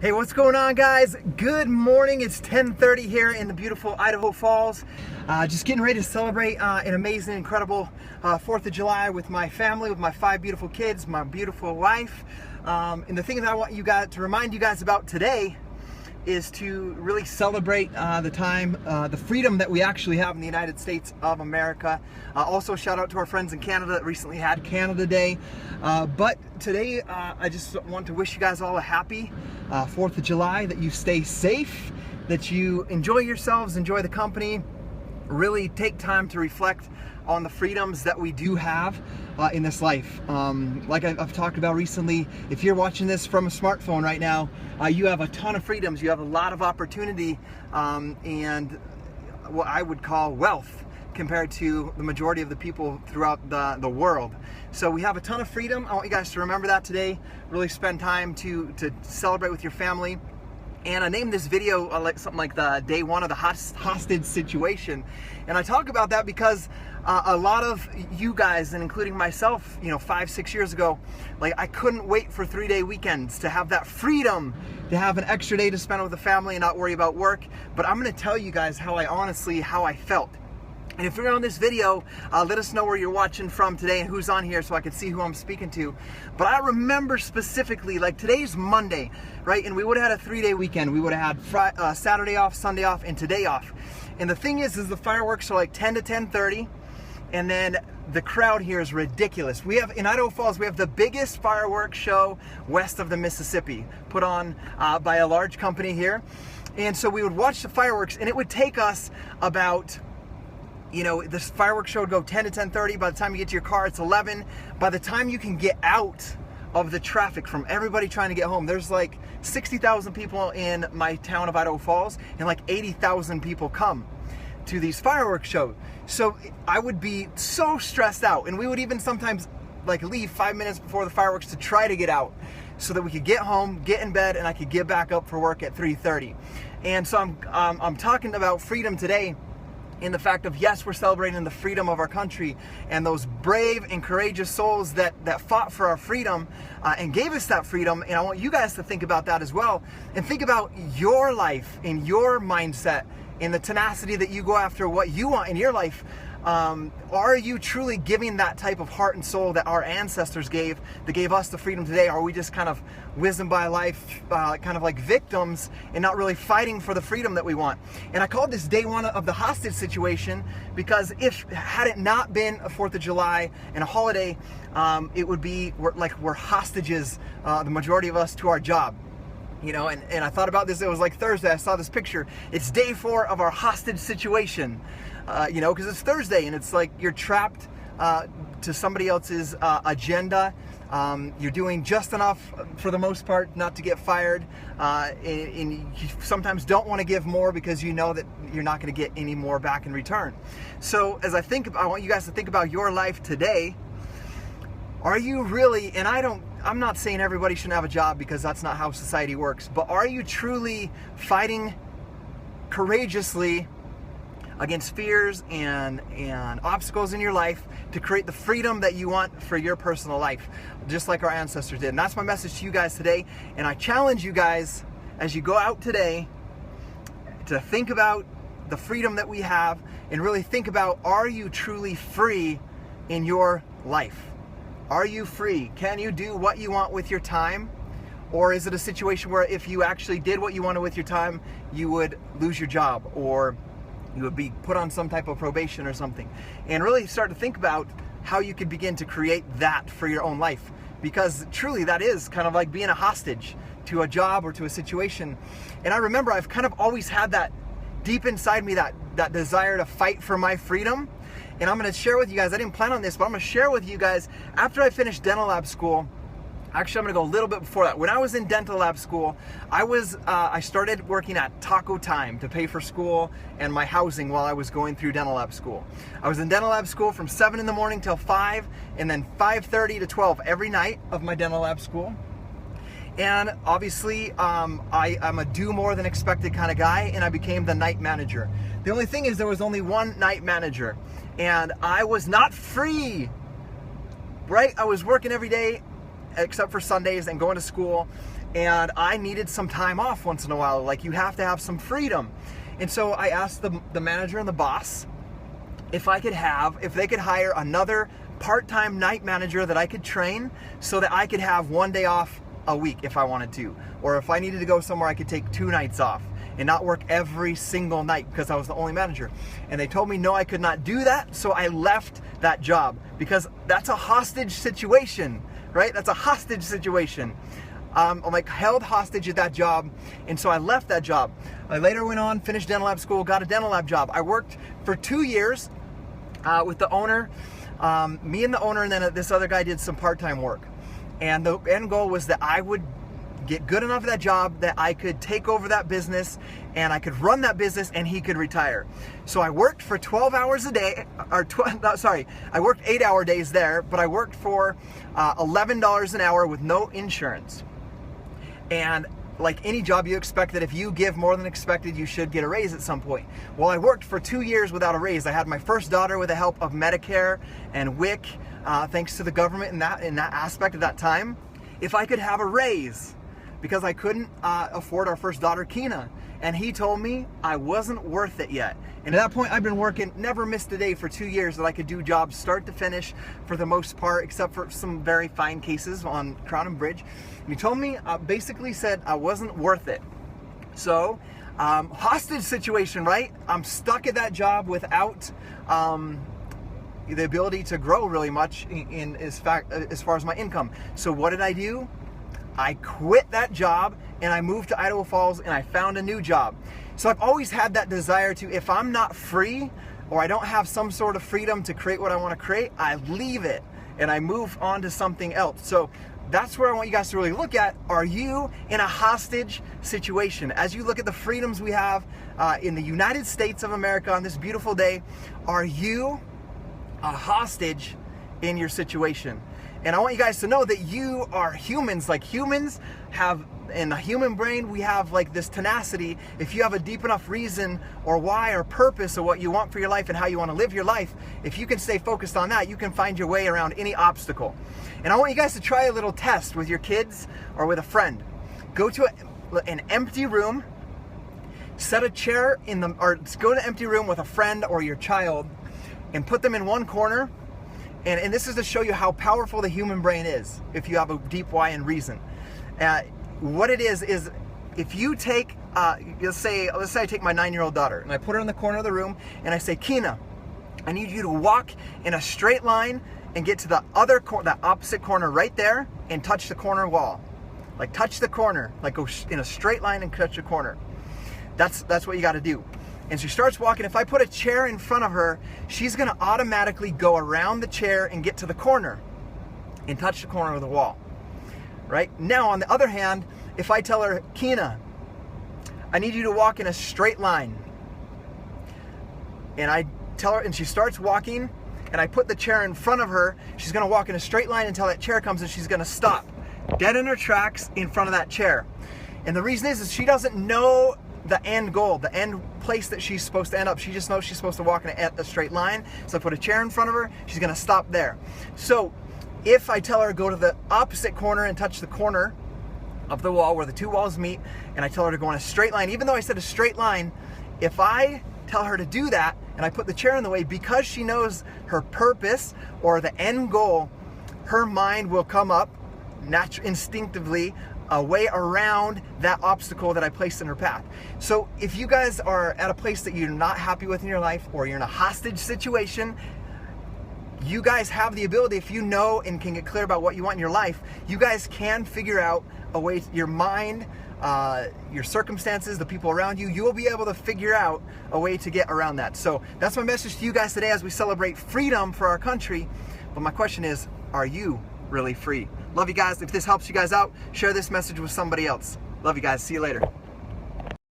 Hey, what's going on, guys? Good morning. It's 10:30 here in the beautiful Idaho Falls. Just getting ready to celebrate an amazing, incredible 4th of July with my family, with my 5 beautiful kids, my beautiful wife. And the thing that I want you guys to remind you guys about today is to really celebrate the freedom that we actually have in the United States of America. Also, shout out to our friends in Canada that recently had Canada Day. But today, I just want to wish you guys all a happy 4th of July, that you stay safe, that you enjoy yourselves, enjoy the company, really take time to reflect on the freedoms that we do have in this life. Like I've talked about recently, if you're watching this from a smartphone right now, you have a ton of freedoms, you have a lot of opportunity, and what I would call wealth compared to the majority of the people throughout the world. So we have a ton of freedom. I want you guys to remember that today. Really spend time to celebrate with your family. And I named this video something like the day one of the hostage situation. And I talk about that because a lot of you guys, and including myself, 5-6 years ago, I couldn't wait for 3-day weekends to have that freedom, to have an extra day to spend with the family and not worry about work. But I'm gonna tell you guys how I felt. And if you're on this video, let us know where you're watching from today and who's on here so I can see who I'm speaking to. But I remember specifically, today's Monday, right? And we would have had a 3-day weekend. We would have had Saturday off, Sunday off, and today off. And the thing is the fireworks are 10 to 10:30, and then the crowd here is ridiculous. In Idaho Falls, we have the biggest fireworks show west of the Mississippi, put on by a large company here. And so we would watch the fireworks, and it would take us about, this fireworks show would go 10 to 10:30. By the time you get to your car, it's 11. By the time you can get out of the traffic from everybody trying to get home, there's 60,000 people in my town of Idaho Falls, and 80,000 people come to these fireworks shows. So I would be so stressed out, and we would even sometimes leave 5 minutes before the fireworks to try to get out so that we could get home, get in bed, and I could get back up for work at 3:30. And so I'm talking about freedom today, in the fact of, yes, we're celebrating the freedom of our country and those brave and courageous souls that fought for our freedom and gave us that freedom. And I want you guys to think about that as well, and think about your life and your mindset and the tenacity that you go after what you want in your life. Are you truly giving that type of heart and soul that our ancestors gave, that gave us the freedom today? Are we just kind of whizzing by life, kind of like victims, and not really fighting for the freedom that we want? And I called this day one of the hostage situation because had it not been a 4th of July and a holiday, it would be we're hostages, the majority of us, to our job. And I thought about this. It was Thursday. I saw this picture. It's day 4 of our hostage situation. Because it's Thursday, and it's you're trapped to somebody else's agenda. You're doing just enough for the most part not to get fired, and you sometimes don't want to give more because you know that you're not going to get any more back in return. So I want you guys to think about your life today. Are you really, and I'm not saying everybody shouldn't have a job, because that's not how society works, but are you truly fighting courageously against fears and obstacles in your life to create the freedom that you want for your personal life, just like our ancestors did? And that's my message to you guys today. And I challenge you guys, as you go out today, to think about the freedom that we have, and really think about, are you truly free in your life? Are you free? Can you do what you want with your time? Or is it a situation where if you actually did what you wanted with your time, you would lose your job, or you would be put on some type of probation or something? And really start to think about how you could begin to create that for your own life, because truly that is kind of like being a hostage to a job or to a situation. And I remember I've kind of always had that deep inside me, that desire to fight for my freedom. And I'm going to share with you guys, I didn't plan on this, but I'm going to share with you guys, after I finished dental lab school. Actually, I'm going to go a little bit before that. When I was in dental lab school, I started working at Taco Time to pay for school and my housing while I was going through dental lab school. I was in dental lab school from 7 in the morning till 5, and then 5:30 to 12 every night of my dental lab school. And obviously, I'm a do more than expected kind of guy, and I became the night manager. The only thing is there was only one night manager, and I was not free, right? I was working every day except for Sundays and going to school, and I needed some time off once in a while. Like, you have to have some freedom. And so I asked the manager and the boss if they could hire another part-time night manager that I could train so that I could have one day off a week if I wanted to. Or if I needed to go somewhere, I could take 2 nights off and not work every single night because I was the only manager. And they told me no, I could not do that, so I left that job because that's a hostage situation, right? That's a hostage situation. I'm like held hostage at that job, and so I left that job. I later went on, finished dental lab school, got a dental lab job. I worked for 2 years with the owner. Me and the owner and then this other guy did some part-time work. And the end goal was that I would get good enough at that job that I could take over that business and I could run that business and he could retire. So I worked for 12 hours a day, I worked 8-hour days there, but I worked for $11 an hour with no insurance. And like any job, you expect that if you give more than expected, you should get a raise at some point. Well, I worked for 2 years without a raise. I had my first daughter with the help of Medicare and WIC, thanks to the government in that aspect at that time. If I could have a raise, because I couldn't afford our first daughter, Kina. And he told me I wasn't worth it yet. And at that point, I've been working, never missed a day for 2 years that I could do jobs start to finish for the most part, except for some very fine cases on Crown and Bridge. And he told me, basically said I wasn't worth it. So, hostage situation, right? I'm stuck at that job without the ability to grow really much as far as my income. So what did I do? I quit that job and I moved to Idaho Falls and I found a new job. So I've always had that desire to, if I'm not free or I don't have some sort of freedom to create what I want to create, I leave it and I move on to something else. So that's where I want you guys to really look at. Are you in a hostage situation? As you look at the freedoms we have in the United States of America on this beautiful day, are you a hostage in your situation? And I want you guys to know that you are humans. Like, humans have, in the human brain, we have like this tenacity. If you have a deep enough reason or why or purpose of what you want for your life and how you want to live your life, if you can stay focused on that, you can find your way around any obstacle. And I want you guys to try a little test with your kids or with a friend. Go to an empty room, set a chair or go to an empty room with a friend or your child and put them in one corner. And this is to show you how powerful the human brain is if you have a deep why and reason. What it is if you take, let's say I take my 9-year-old daughter and I put her in the corner of the room and I say, Kina, I need you to walk in a straight line and get to the opposite corner right there and touch the corner wall. Like, touch the corner, like go in a straight line and touch the corner. That's what you got to do. And she starts walking. If I put a chair in front of her, she's going to automatically go around the chair and get to the corner and touch the corner of the wall. Right? Now, on the other hand, if I tell her, Kina, I need you to walk in a straight line. And I tell her, and she starts walking, and I put the chair in front of her, she's going to walk in a straight line until that chair comes, and she's going to stop dead in her tracks in front of that chair. And the reason is she doesn't know the end goal, the end place that she's supposed to end up. She just knows she's supposed to walk in a straight line. So I put a chair in front of her, she's gonna stop there. So if I tell her to go to the opposite corner and touch the corner of the wall where the two walls meet, and I tell her to go in a straight line, even though I said a straight line, if I tell her to do that and I put the chair in the way, because she knows her purpose or the end goal, her mind will come up instinctively a way around that obstacle that I placed in her path. So if you guys are at a place that you're not happy with in your life, or you're in a hostage situation, you guys have the ability, if you know and can get clear about what you want in your life, you guys can figure out a way, your mind, your circumstances, the people around you, you will be able to figure out a way to get around that. So that's my message to you guys today as we celebrate freedom for our country. But my question is, are you really free? Love you guys. If this helps you guys out, share this message with somebody else. Love you guys. See you later.